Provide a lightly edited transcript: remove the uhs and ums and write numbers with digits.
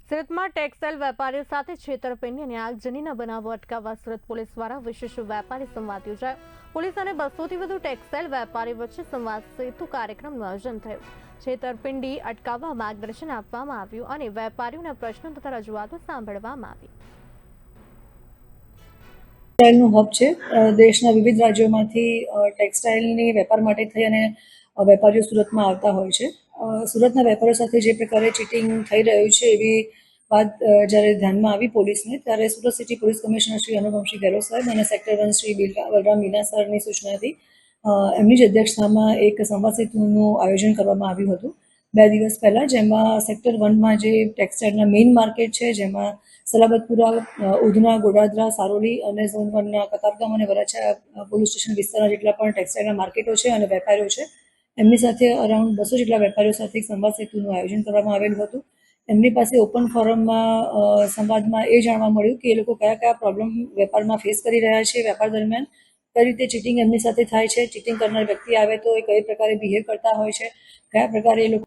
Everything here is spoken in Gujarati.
સુરતમાં ટેક્સટાઇલ વેપારીઓ સાથે છેતરપિંડી અને આગજનીના બનાવો અટકાવવા સુરત પોલીસ દ્વારા વિશેષ વેપારી સંવાદ યોજાયો। પોલીસ અને 200 થી વધુ ટેક્સટાઇલ વેપારી વચ્ચે સંવાદ સેતુ કાર્યક્રમનું આયોજન થયું। છેતરપિંડી અટકાવવા માર્ગદર્શન આપવામાં આવ્યું અને વેપારીઓના પ્રશ્નો તથા રજૂઆતો સાંભળવામાં આવી। ટેક્સટાઇલનું હબ છે। દેશના વિવિધ રાજ્યોમાંથી ટેક્સટાઇલની વેપાર માટે થઈ અને વેપારીઓ સુરતમાં આવતા હોય છે। સુરતના વેપારીઓ સાથે જે પ્રકારે ચીટિંગ થઈ રહ્યું છે એવી વાત જ્યારે ધ્યાનમાં આવી પોલીસને, ત્યારે Surat city police commissioner Shri Anupamsinh Gehlot સાહેબ અને સેક્ટર 1 શ્રી બલરામ મીના સરની સૂચનાથી એમની જ અધ્યક્ષતામાં એક સંવાદ સેતુનું આયોજન કરવામાં આવ્યું હતું 2 દિવસ પહેલાં, જેમાં સેક્ટર 1માં જે ટેક્સટાઇલના મેઇન માર્કેટ છે, જેમાં સલાબતપુરા, ઉધના, ગોડાદરા, સારોલી અને ઝોન 1ના કતારગામ અને વરાછા પોલીસ સ્ટેશન વિસ્તારના જેટલા પણ ટેક્સટાઇલના માર્કેટો છે અને વેપારીઓ છે, એમની સાથે અરાઉન્ડ 200 જેટલા વેપારીઓ સાથે એક સંવાદ સેતુનું આયોજન કરવામાં આવેલું હતું। એમની પાસે ઓપન ફોરમમાં સંવાદમાં એ જાણવા મળ્યું કે એ લોકો કયા પ્રોબ્લેમ વેપારમાં ફેસ કરી રહ્યા છે, વેપાર દરમિયાન કઈ રીતે ચીટિંગ એમની સાથે થાય છે, ચીટિંગ કરનાર વ્યક્તિ આવે તો એ કઈ પ્રકારે બિહેવ કરતા હોય છે, કયા પ્રકારે એ લોકો